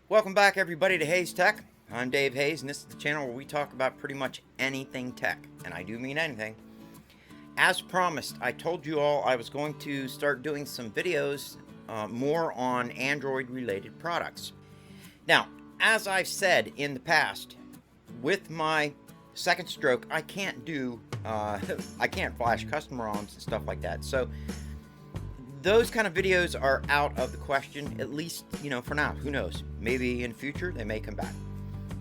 Welcome back, everybody, to Hayes Tech. I'm Dave Hayes, and this is the channel where we talk about pretty much anything tech, and I do mean anything. As promised, I told you all I was going to start doing some videos more on Android-related products. Now, as I've said in the past, with my second stroke, I can't do, I can't flash custom ROMs and stuff like that. So those kind of videos are out of the question, at least, for now. Who knows? Maybe in the future they may come back.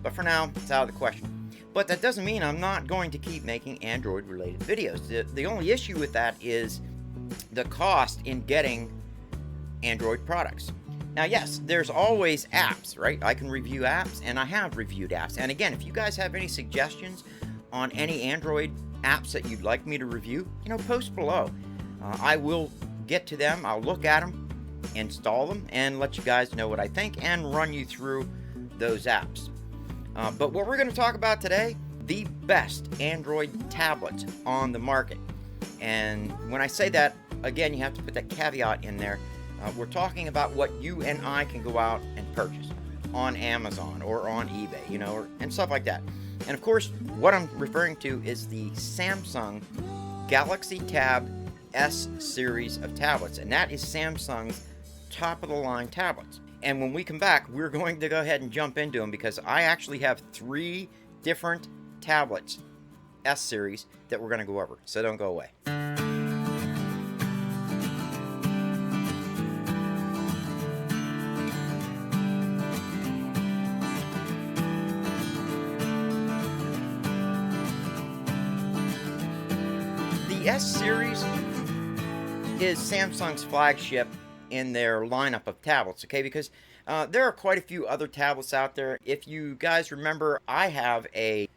But for now, it's out of the question. But that doesn't mean I'm not going to keep making Android-related videos. The only issue with that is the cost in getting Android products. Now, yes, there's always apps, right? I can review apps, and I have reviewed apps. And again, if you guys have any suggestions on any Android apps that you'd like me to review, post below. I will get to them, I'll look at them, install them, and let you guys know what I think and run you through those apps. But what we're going to talk about today, the best Android tablets on the market. And when I say that, again, you have to put that caveat in there. We're talking about what you and I can go out and purchase on Amazon or on eBay, and stuff like that. And of course, what I'm referring to is the Samsung Galaxy Tab S series of tablets, and that is Samsung's top-of-the-line tablets. And when we come back, we're going to go ahead and jump into them because I actually have 3 different tablets, S series, that we're going to go over. So don't go away. The S series is Samsung's flagship in their lineup of tablets, okay? Because there are quite a few other tablets out there. If you guys remember, I have a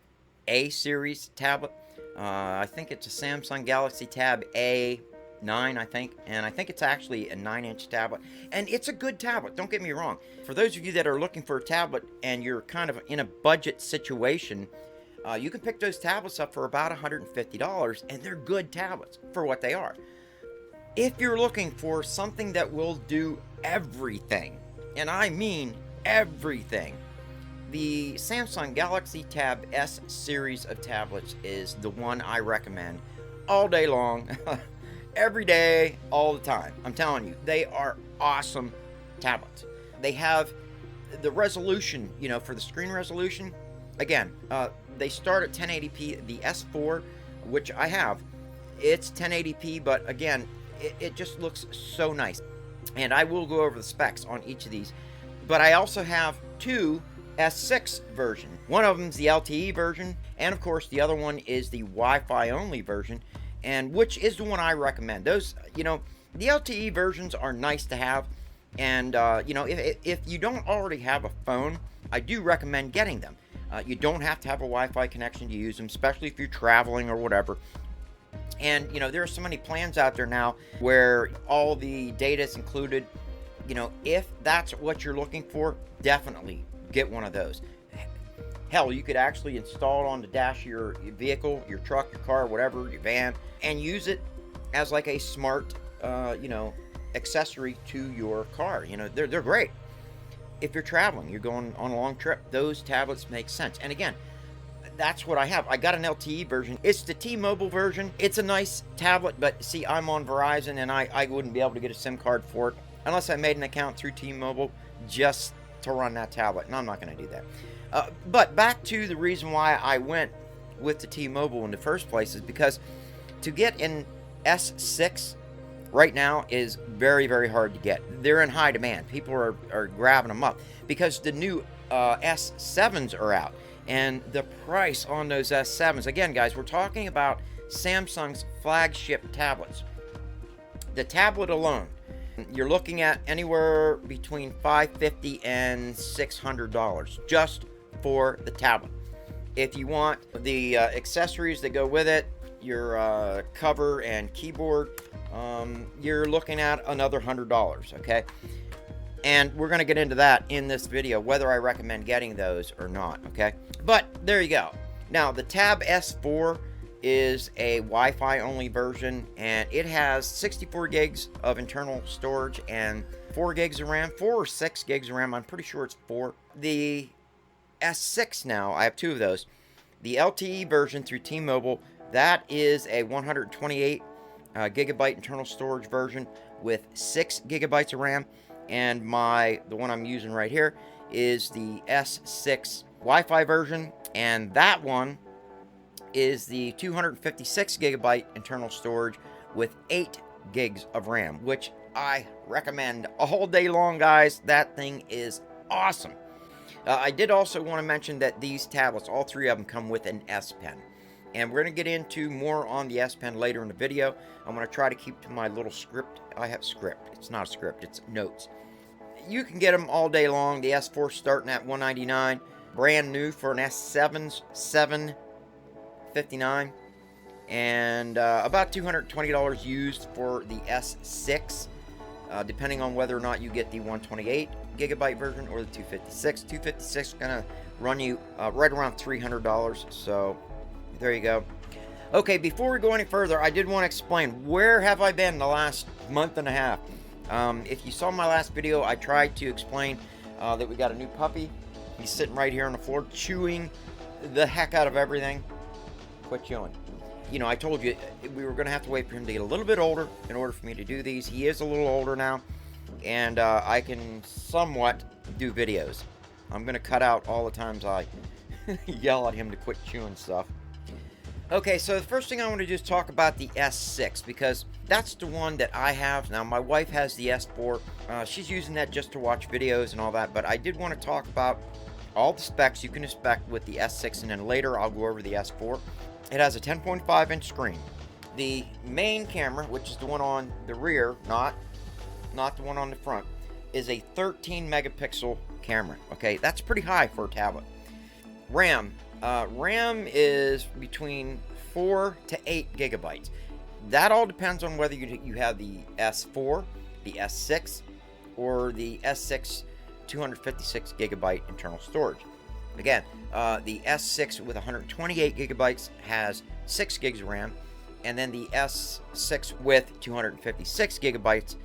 series tablet. I think it's a Samsung Galaxy Tab A9, I think. And I think it's actually a 9-inch tablet. And it's a good tablet, don't get me wrong. For those of you that are looking for a tablet and you're kind of in a budget situation, you can pick those tablets up for about $150, and they're good tablets for what they are. If you're looking for something that will do everything, and I mean everything, the Samsung Galaxy Tab S series of tablets is the one I recommend all day long, every day, all the time. I'm telling you, they are awesome tablets. They have the resolution, for the screen resolution. Again, they start at 1080p. The S4, which I have, it's 1080p, but again, it just looks so nice. And I will go over the specs on each of these. But I also have 2 S6 versions. One of them is the LTE version, and of course the other one is the Wi-Fi only version, and which is the one I recommend. Those, the LTE versions are nice to have, and if you don't already have a phone, I do recommend getting them. You don't have to have a Wi-Fi connection to use them, especially if you're traveling or whatever. And, there are so many plans out there now where all the data is included. If that's what you're looking for, definitely get one of those. Hell, you could actually install it on the dash of your vehicle, your truck, your car, whatever, your van, and use it as like a smart, accessory to your car. They're great. If you're traveling, you're going on a long trip, those tablets make sense. And again, that's what I have. I got an LTE version. It's the T-Mobile version. It's a nice tablet, but see, I'm on Verizon, and I wouldn't be able to get a SIM card for it unless I made an account through T-Mobile just to run that tablet, and I'm not going to do that. But back to the reason why I went with the T-Mobile in the first place is because to get an S6 right now is very, very hard to get. They're in high demand. People are grabbing them up because the new S7s are out. And the price on those S7s, again, guys, we're talking about Samsung's flagship tablets. The tablet alone, you're looking at anywhere between $550 and $600 just for the tablet. If you want the accessories that go with it, your cover and keyboard, you're looking at another $100, okay? And we're going to get into that in this video, whether I recommend getting those or not, okay? But there you go. Now, the Tab S4 is a Wi-Fi only version, and it has 64 gigs of internal storage and 4 gigs of RAM, 4 or 6 gigs of RAM. I'm pretty sure it's 4. The S6 now, I have 2 of those. The LTE version through T-Mobile, that is a 128 gigabyte internal storage version with 6 gigabytes of RAM. And the one I'm using right here is the S6 Wi-Fi version, and that one is the 256 gigabyte internal storage with 8 gigs of RAM, which I recommend all day long, guys. That thing is awesome. I did also want to mention that these tablets, all 3 of them, come with an S Pen. And we're going to get into more on the S Pen later in the video. I'm going to try to keep to my little script. I have script. It's not a script, it's notes. You can get them all day long. The S4 starting at $199. Brand new for an S7's $759. And about $220 used for the S6. Depending on whether or not you get the 128 gigabyte version or the 256. 256 is going to run you right around $300. So there you go. Okay, before we go any further, I did want to explain where have I been the last month and a half. If you saw my last video, I tried to explain that we got a new puppy. He's sitting right here on the floor chewing the heck out of everything. Quit chewing. You know, I told you we were going to have to wait for him to get a little bit older in order for me to do these. He is a little older now, and I can somewhat do videos. I'm going to cut out all the times I yell at him to quit chewing stuff. Okay, so the first thing I want to do is talk about the S6, because that's the one that I have. Now, my wife has the S4. She's using that just to watch videos and all that, but I did want to talk about all the specs you can expect with the S6, and then later I'll go over the S4. It has a 10.5-inch screen. The main camera, which is the one on the rear, not the one on the front, is a 13 megapixel camera. Okay, that's pretty high for a tablet. RAM is between 4 to 8 gigabytes. That all depends on whether you have the S4, the S6, or the S6 256 gigabyte internal storage. Again, the S6 with 128 gigabytes has 6 gigs of RAM, and then the S6 with 256 gigabytes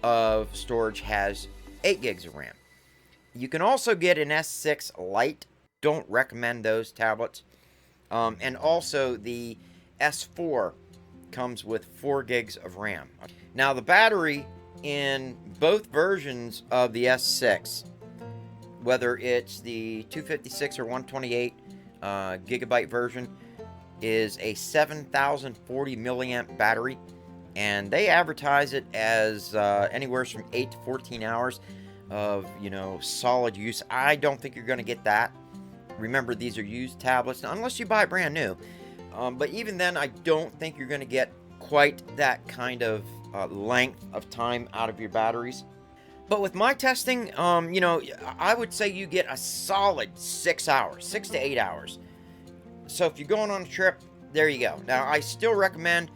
of storage has 8 gigs of RAM. You can also get an S6 Lite. Don't recommend those tablets. And also the S4 comes with 4 gigs of RAM. Now the battery in both versions of the S6, whether it's the 256 or 128 gigabyte version, is a 7040 milliamp battery, and they advertise it as anywhere from 8 to 14 hours of, solid use. I don't think you're going to get that. Remember, these are used tablets, unless you buy brand new. But even then, I don't think you're going to get quite that kind of length of time out of your batteries. But with my testing, I would say you get a solid 6 hours, 6 to 8 hours. So if you're going on a trip, there you go. Now, I still recommend,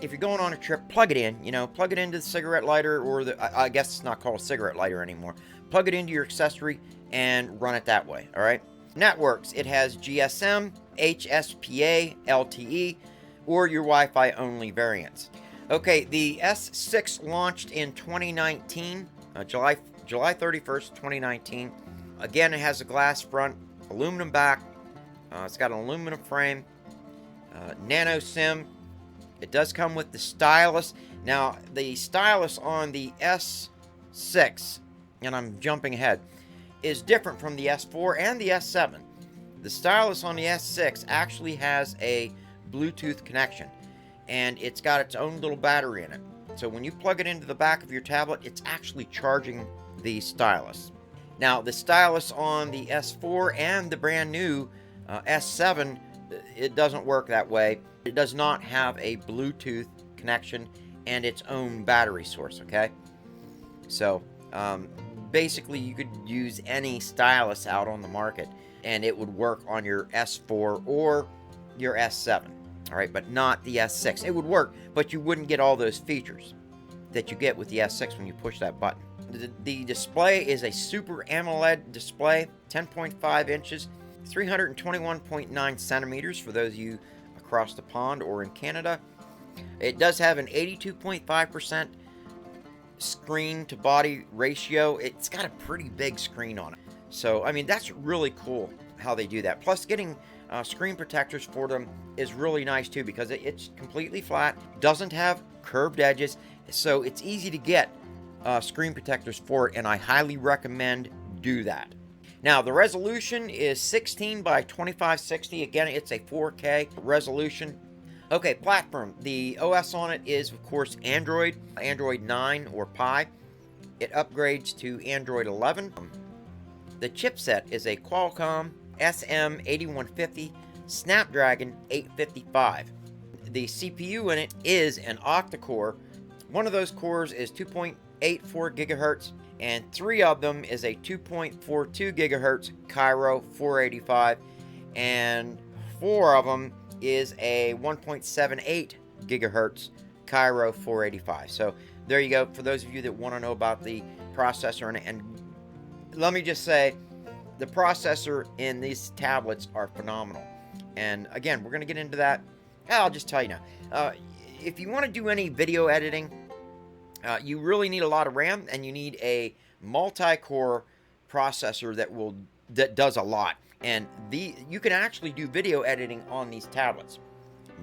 if you're going on a trip, plug it in. Plug it into the cigarette lighter, or I guess it's not called a cigarette lighter anymore. Plug it into your accessory and run it that way, all right? Networks, it has GSM, HSPA, LTE, or your Wi-Fi only variants. Okay, the S6 launched in 2019, July 31st, 2019. Again, it has a glass front, aluminum back. It's got an aluminum frame, nano SIM. It does come with the stylus. Now, the stylus on the S6, and I'm jumping ahead, is different from the S4 and the S7. The stylus on the S6 actually has a Bluetooth connection, and it's got its own little battery in it. So when you plug it into the back of your tablet, it's actually charging the stylus. Now, the stylus on the S4 and the brand new S7, it doesn't work that way. It does not have a Bluetooth connection and its own battery source, okay? So, basically, you could use any stylus out on the market, and it would work on your S4 or your S7, all right, but not the S6. It would work, but you wouldn't get all those features that you get with the S6 when you push that button. The display is a Super AMOLED display, 10.5 inches, 321.9 centimeters for those of you across the pond or in Canada. It does have an 82.5% screen to body ratio, it's got a pretty big screen on it. So, I mean, that's really cool how they do that. Plus, getting screen protectors for them is really nice too, because it's completely flat, doesn't have curved edges, so it's easy to get screen protectors for it, and I highly recommend do that. Now, the resolution is 16 by 2560. Again, it's a 4K resolution. Okay, platform. The OS on it is, of course, Android 9 or Pie. It upgrades to Android 11. The chipset is a Qualcomm SM8150 Snapdragon 855. The CPU in it is an octa-core. One of those cores is 2.84 gigahertz, and 3 of them is a 2.42 gigahertz Cairo 485, and 4 of them is a 1.78 gigahertz Cairo 485. So there you go, for those of you that want to know about the processor. And let me just say, the processor in these tablets are phenomenal. And again, we're going to get into that. I'll just tell you now, if you want to do any video editing, you really need a lot of RAM, and you need a multi-core processor that does a lot. And you can actually do video editing on these tablets.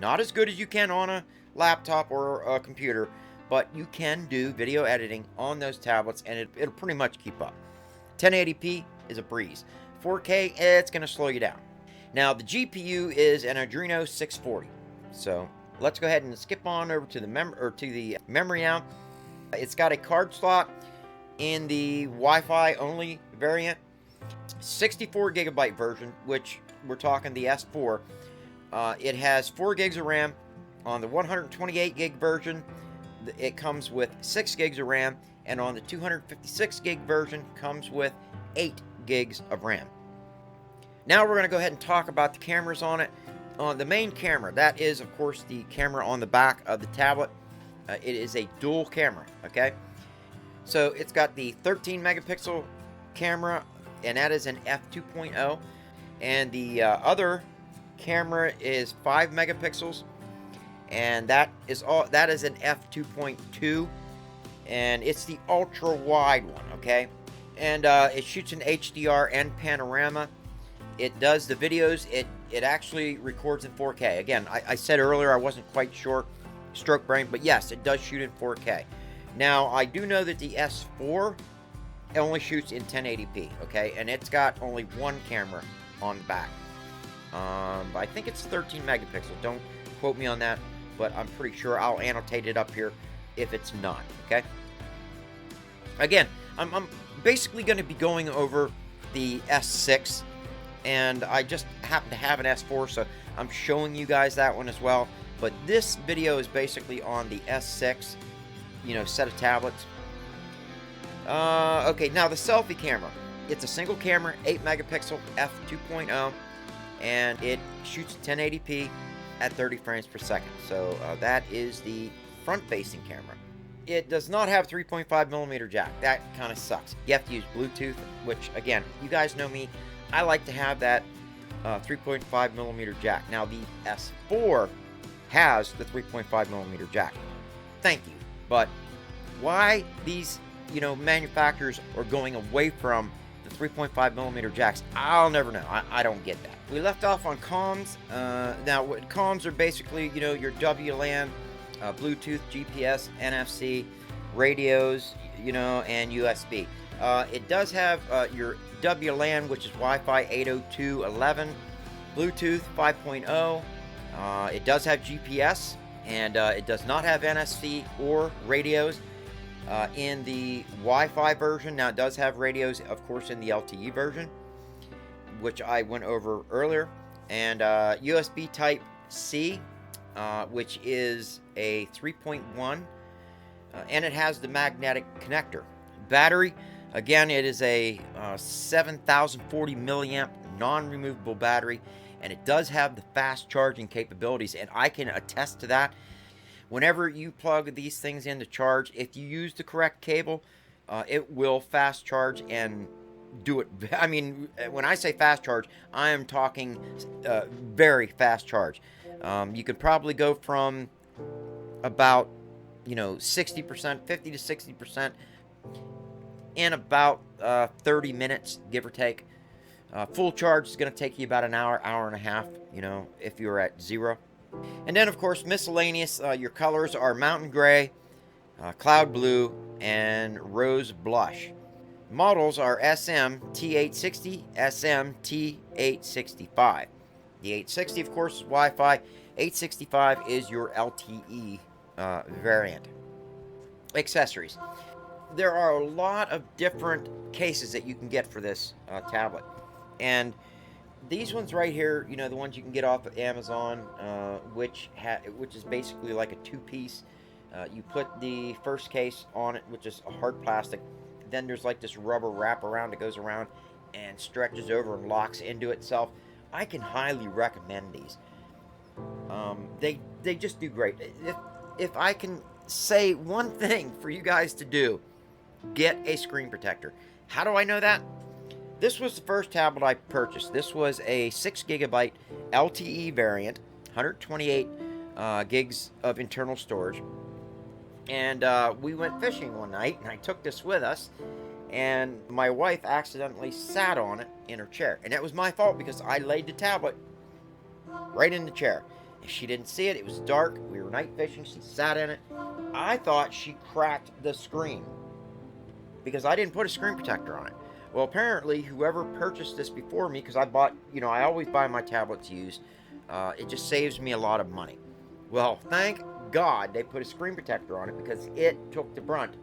Not as good as you can on a laptop or a computer, but you can do video editing on those tablets, and it'll pretty much keep up. 1080p is a breeze. 4K, it's going to slow you down. Now, the GPU is an Adreno 640. So let's go ahead and skip on over to the memory now. It's got a card slot in the Wi-Fi only variant. 64 gigabyte version, which we're talking the S4. It has 4 gigs of RAM. On the 128 gig version, it comes with 6 gigs of RAM, and on the 256 gig version comes with 8 gigs of RAM. Now we're going to go ahead and talk about the cameras on it. On the main camera, that is of course the camera on the back of the tablet. It is a dual camera, okay? So it's got the 13 megapixel camera, and that is an f2.0, and the other camera is 5 megapixels, and that is an f2.2, and it's the ultra wide one, okay? And it shoots in HDR and panorama. It does the videos. It actually records in 4K. Again, I said earlier I wasn't quite sure, stroke brain, but yes, it does shoot in 4K. Now, I do know that the S4 only shoots in 1080p, okay? And it's got only one camera on the back. I think it's 13 megapixels. Don't quote me on that, but I'm pretty sure. I'll annotate it up here if it's not, okay? Again, I'm basically going to be going over the S6, and I just happen to have an S4, so I'm showing you guys that one as well. But this video is basically on the S6, set of tablets. Okay, now the selfie camera. It's a single camera, 8 megapixel f2.0, and it shoots 1080p at 30 frames per second. So that is the front-facing camera. It does not have 3.5 millimeter jack. That kind of sucks. You have to use Bluetooth, which, again, you guys know me. I like to have that 3.5 millimeter jack. Now, the S4 has the 3.5 millimeter jack. Thank you. But why these, manufacturers are going away from the 3.5 millimeter jacks, I'll never know. I don't get that. We left off on comms. Now, comms are basically, your WLAN, Bluetooth, GPS, NFC, radios, and USB. It does have your WLAN, which is Wi-Fi 802.11, Bluetooth 5.0. It does have GPS, and it does not have NFC or radios in the Wi-Fi version. Now, it does have radios, of course, in the LTE version, which I went over earlier, and USB Type-C, which is a 3.1, and it has the magnetic connector. Battery, again, it is a 7040 milliamp non-removable battery, and it does have the fast charging capabilities, and I can attest to that. Whenever you plug these things in to charge, if you use the correct cable, it will fast charge and do it. I mean, when I say fast charge, I am talking very fast charge. You could probably go from about 60%, 50 to 60% in about 30 minutes, give or take. Full charge is going to take you about an hour, hour and a half, if you're at zero. And then, of course, miscellaneous. Your colors are mountain gray, cloud blue, and rose blush. Models are SM T860, SM T865. The 860, of course, is Wi-Fi. 865 is your LTE variant. Accessories. There are a lot of different cases that you can get for this tablet. And these ones right here, the ones you can get off of Amazon, which is basically like a two-piece. You put the first case on it, which is a hard plastic. Then there's like this rubber wraparound that goes around and stretches over and locks into itself. I can highly recommend these. They just do great. If I can say one thing for you guys to do, get a screen protector. How do I know that? This was the first tablet I purchased. This was a 6 gigabyte LTE variant, 128 gigs of internal storage. And we went fishing one night, and I took this with us, and my wife accidentally sat on it in her chair. And that was my fault because I laid the tablet right in the chair. And she didn't see it. It was dark. We were night fishing. She sat in it. I thought she cracked the screen because I didn't put a screen protector on it. Well, apparently, whoever purchased this before me, because I bought, I always buy my tablets used, it just saves me a lot of money. Well, thank God they put a screen protector on it because it took the brunt.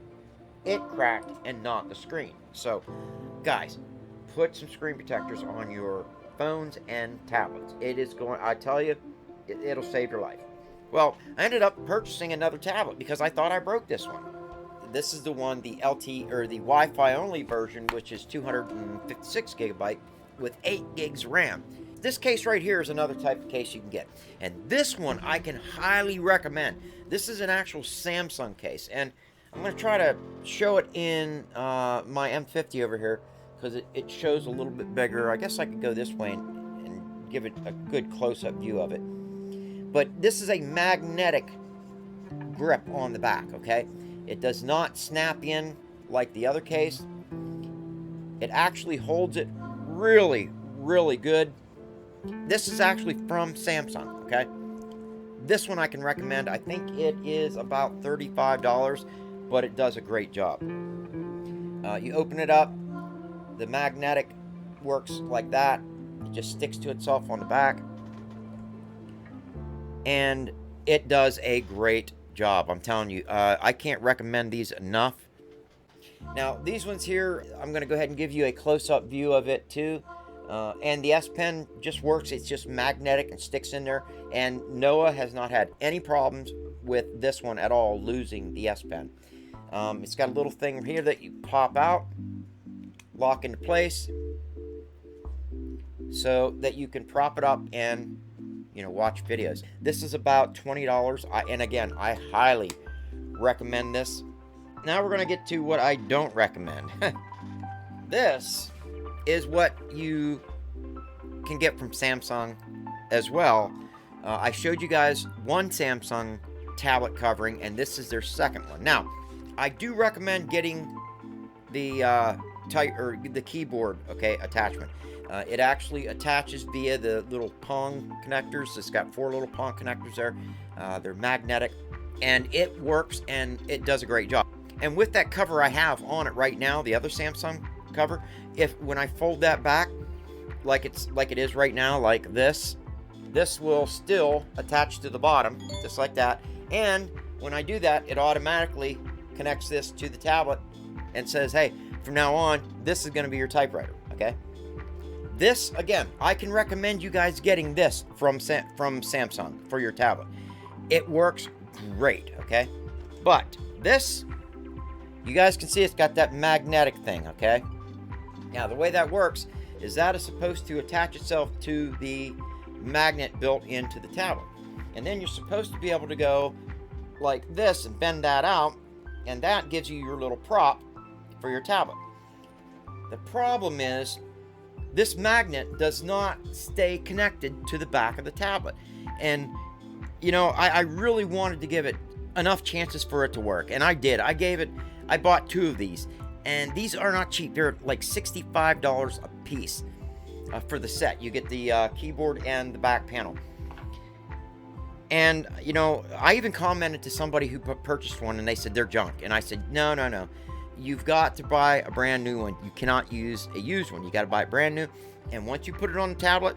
It cracked and not the screen. So, guys, put some screen protectors on your phones and tablets. I tell you, it'll save your life. Well, I ended up purchasing another tablet because I thought I broke this one. This is the one, the the Wi-Fi only version, which is 256 gigabyte with 8 gigs RAM. This case right here is another type of case you can get. And this one I can highly recommend. This is an actual Samsung case. And I'm going to try to show it in my M50 over here because it shows a little bit bigger. I guess I could go this way and give it a good close-up view of it. But this is a magnetic grip on the back, okay? It does not snap in like the other case. It actually holds it really, really good. This is actually from Samsung, okay? This one I can recommend. I think it is about $35, but it does a great job. You open it up. The magnetic works like that. It just sticks to itself on the back. And it does a great job. I'm telling you, I can't recommend these enough. Now, these ones here, I'm going to go ahead and give you a close-up view of it too. And the S Pen just works. It's just magnetic and sticks in there. And Noah has not had any problems with this one at all, losing the S Pen. It's got a little thing here that you pop out, lock into place, so that you can prop it up and watch videos. This is about $20, and again, I highly recommend this. Now we're going to get to what I don't recommend. This is what you can get from Samsung as well. I showed you guys one Samsung tablet covering, and this is their second one. Now, I do recommend getting the the keyboard, attachment. It actually attaches via the little Pong connectors. It's got 4 little Pong connectors there. They're magnetic, and it works, and it does a great job. And with that cover I have on it right now, the other Samsung cover, when I fold that back, like it is right now, like this will still attach to the bottom, just like that. And when I do that, it automatically connects this to the tablet and says, hey, from now on, this is going to be your typewriter, okay? This, again, I can recommend you guys getting this from Samsung for your tablet. It works great, okay? But this, you guys can see it's got that magnetic thing, okay? Now, the way that works is that is supposed to attach itself to the magnet built into the tablet. And then you're supposed to be able to go like this and bend that out, and that gives you your little prop for your tablet. The problem is this magnet does not stay connected to the back of the tablet. And, I really wanted to give it enough chances for it to work. And I did. I bought 2 of these, and these are not cheap. They're like $65 a piece for the set. You get the keyboard and the back panel. And, you know, I even commented to somebody who purchased one, and they said they're junk. And I said, no, no, no. You've got to buy a brand new one. You cannot use a used one. You got to buy it brand new. And once you put it on the tablet,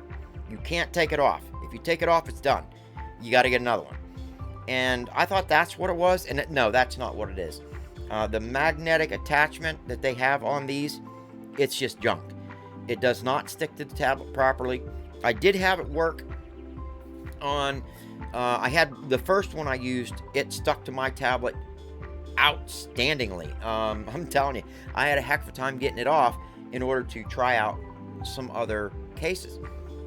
you can't take it off. If you take it off, it's done. You got to get another one. And I thought that's what it was. And no, that's not what it is. The magnetic attachment that they have on these, it's just junk. It does not stick to the tablet properly. I did have it work on... I had the first one I used, it stuck to my tablet outstandingly. I'm telling you, I had a heck of a time getting it off in order to try out some other cases.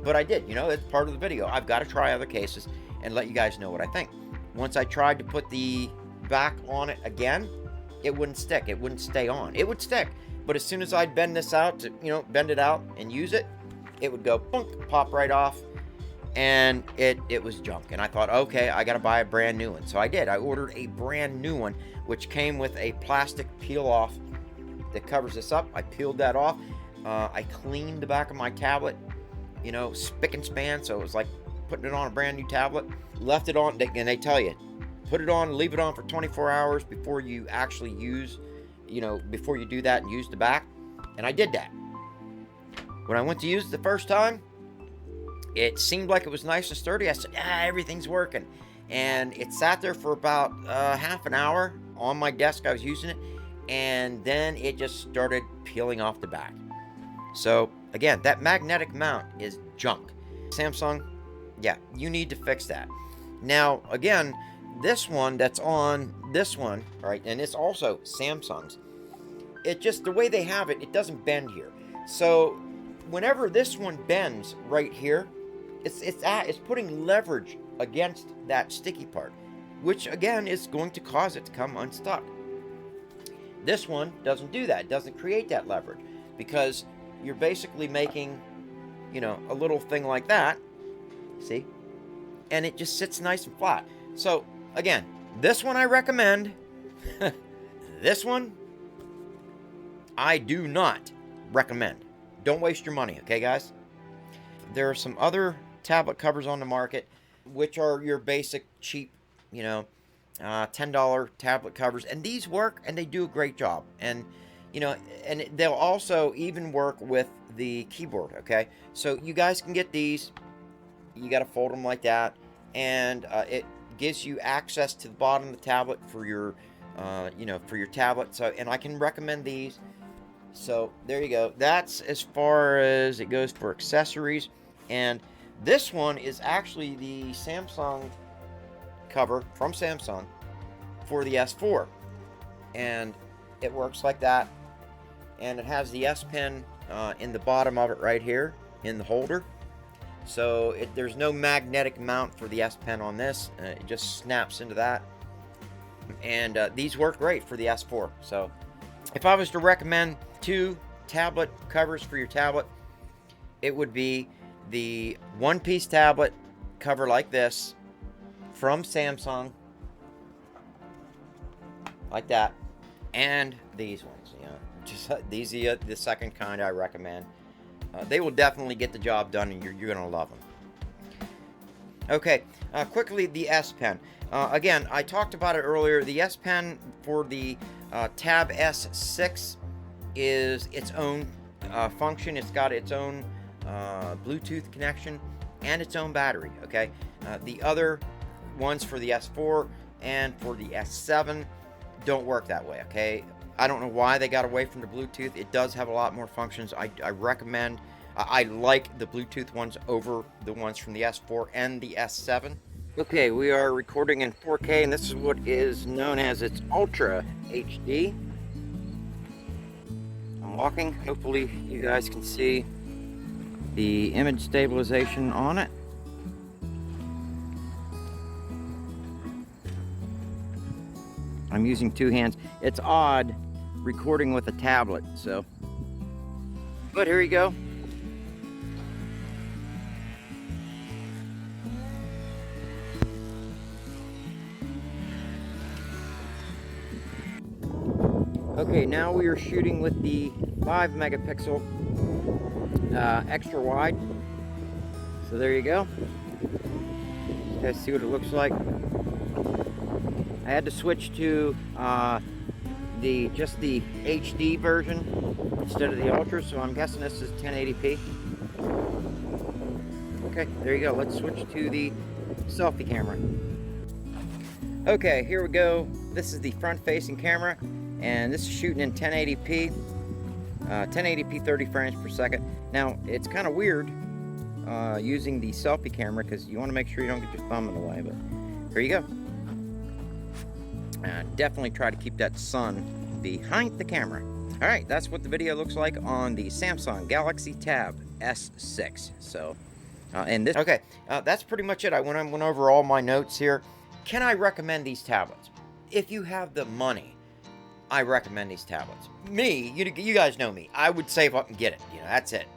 But I did, you know, it's part of the video. I've got to try other cases and let you guys know what I think. Once I tried to put the back on it again, it wouldn't stick. It wouldn't stay on. It would stick, but as soon as I'd bend this out to, you know, bend it out and use it, it would go punk, pop right off. And it was junk. And I thought, okay, I got to buy a brand new one. So I did. I ordered a brand new one, which came with a plastic peel-off that covers this up. I peeled that off. I cleaned the back of my tablet, you know, spick and span. So it was like putting it on a brand new tablet. Left it on, and they tell you, put it on, leave it on for 24 hours before you actually use, you know, before you do that and use the back. And I did that. When I went to use it the first time, it seemed like it was nice and sturdy. I said, everything's working. And it sat there for about half an hour on my desk. I was using it. And then it just started peeling off the back. So, again, that magnetic mount is junk. Samsung, yeah, you need to fix that. Now, again, this one that's on this one, right, and it's also Samsung's. It just, the way they have it, it doesn't bend here. So, whenever this one bends right here, it's putting leverage against that sticky part, which again is going to cause it to come unstuck. This one doesn't do that. It doesn't create that leverage because you're basically making, you know, a little thing like that, see, and it just sits nice and flat. So again, this one I recommend. This one I do not recommend. Don't waste your money, okay, guys? There are some other tablet covers on the market, which are your basic cheap, you know, $10 tablet covers, and these work and they do a great job. And you know, and they'll also even work with the keyboard. Okay, so you guys can get these. You got to fold them like that, and it gives you access to the bottom of the tablet for your, you know, for your tablet. So, and I can recommend these. So there you go. That's as far as it goes for accessories. And this one is actually the Samsung cover from Samsung for the S4. And it works like that. And it has the S Pen in the bottom of it right here in the holder. So there's no magnetic mount for the S Pen on this. It just snaps into that. And these work great for the S4. So if I was to recommend 2 tablet covers for your tablet, it would be the one-piece tablet cover like this from Samsung, like that, and these ones. You know, just these are the second kind I recommend. They will definitely get the job done, and you're gonna love them. Okay, quickly, the S Pen. Again, I talked about it earlier. The S Pen for the Tab S6 is its own function. It's got its own Bluetooth connection and its own battery. Okay, the other ones for the S4 and for the S7 don't work that way. Okay, I don't know why they got away from the Bluetooth. It does have a lot more functions. I recommend. I like the Bluetooth ones over the ones from the S4 and the S7. Okay, we are recording in 4K, and this is what is known as its Ultra HD. I'm walking. Hopefully you guys can see the image stabilization on it. I'm using 2 hands. It's odd recording with a tablet, so. But here you go. Okay, now we are shooting with the 5 megapixel extra wide. So there you go. You guys see what it looks like. I had to switch to just the HD version instead of the Ultra, so I'm guessing this is 1080p. Okay, there you go. Let's switch to the selfie camera. Okay, here we go. This is the front-facing camera, and this is shooting in 1080p. 1080p, 30 frames per second. Now, it's kind of weird using the selfie camera because you want to make sure you don't get your thumb in the way, but here you go. Definitely try to keep that sun behind the camera. All right, that's what the video looks like on the Samsung Galaxy Tab S6. So, and this, okay, that's pretty much it. I went over all my notes here. Can I recommend these tablets? If you have the money, I recommend these tablets. Me, you guys know me. I would save up and get it. You know, that's it.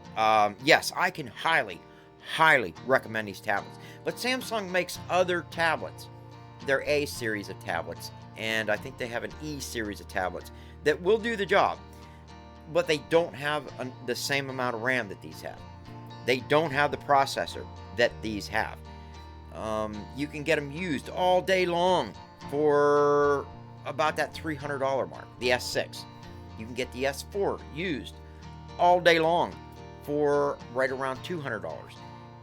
Yes, I can highly recommend these tablets. But Samsung makes other tablets. They're A series of tablets, and I think they have an E series of tablets that will do the job, but they don't have the same amount of RAM that these have. They don't have the processor that these have. You can get them used all day long for about that $300 mark, the S6. You can get the S4 used all day long for right around $200.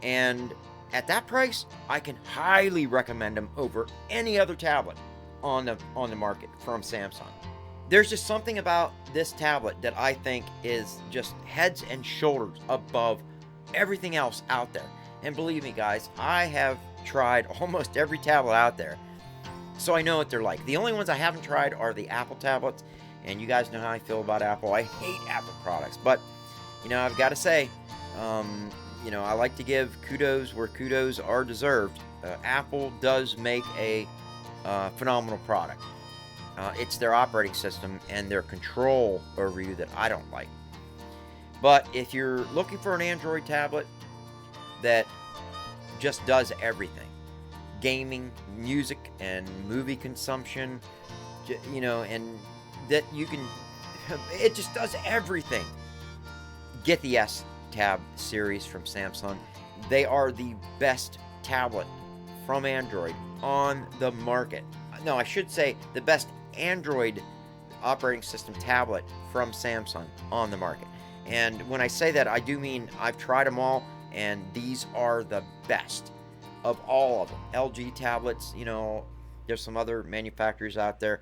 And at that price, I can highly recommend them over any other tablet on the market from Samsung. There's just something about this tablet that I think is just heads and shoulders above everything else out there. And believe me, guys, I have tried almost every tablet out there, so I know what they're like. The only ones I haven't tried are the Apple tablets, and you guys know how I feel about Apple. I hate Apple products, but, you know, I've got to say, you know, I like to give kudos where kudos are deserved. Apple does make a phenomenal product. It's their operating system and their control over you that I don't like. But if you're looking for an Android tablet that just does everything, gaming, music, and movie consumption, you know, and that you can, it just does everything, get the S Tab series from Samsung. They are the best tablet from Android on the market. No, I should say the best Android operating system tablet from Samsung on the market. And when I say that, I do mean I've tried them all, and these are the best of all of them. LG tablets, you know, there's some other manufacturers out there.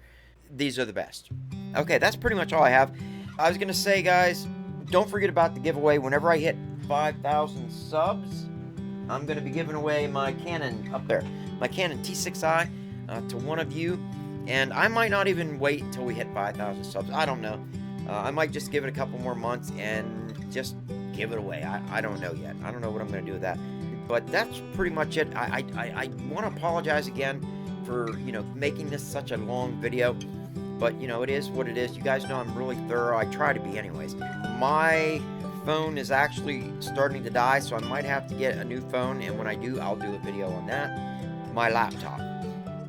These are the best. Okay, that's pretty much all I have. I was going to say, guys, don't forget about the giveaway. Whenever I hit 5,000 subs, I'm going to be giving away my Canon up there, my Canon T6i to one of you. And I might not even wait until we hit 5,000 subs. I don't know. I might just give it a couple more months and just give it away. I don't know yet. I don't know what I'm going to do with that. But that's pretty much it. I want to apologize again for, you know, making this such a long video. But, you know, it is what it is. You guys know I'm really thorough. I try to be anyways. My phone is actually starting to die, so I might have to get a new phone. And when I do, I'll do a video on that. My laptop.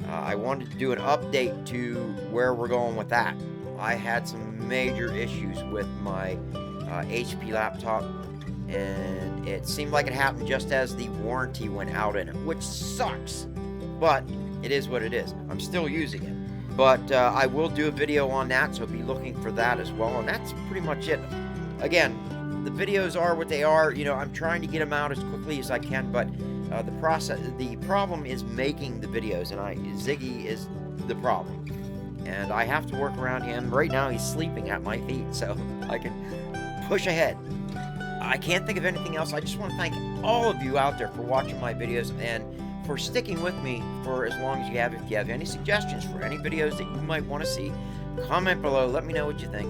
I wanted to do an update to where we're going with that. I had some major issues with my HP laptop, and it seemed like it happened just as the warranty went out in it, which sucks, but it is what it is. I'm still using it, but I will do a video on that, so be looking for that as well. And that's pretty much it. Again, the videos are what they are. You know, I'm trying to get them out as quickly as I can, but the problem is making the videos, and Ziggy is the problem, and I have to work around him. Right now he's sleeping at my feet, so I can push ahead. I can't think of anything else. I just want to thank all of you out there for watching my videos and for sticking with me for as long as you have. If you have any suggestions for any videos that you might want to see, comment below. Let me know what you think.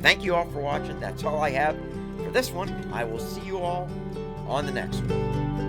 Thank you all for watching. That's all I have for this one. I will see you all on the next one.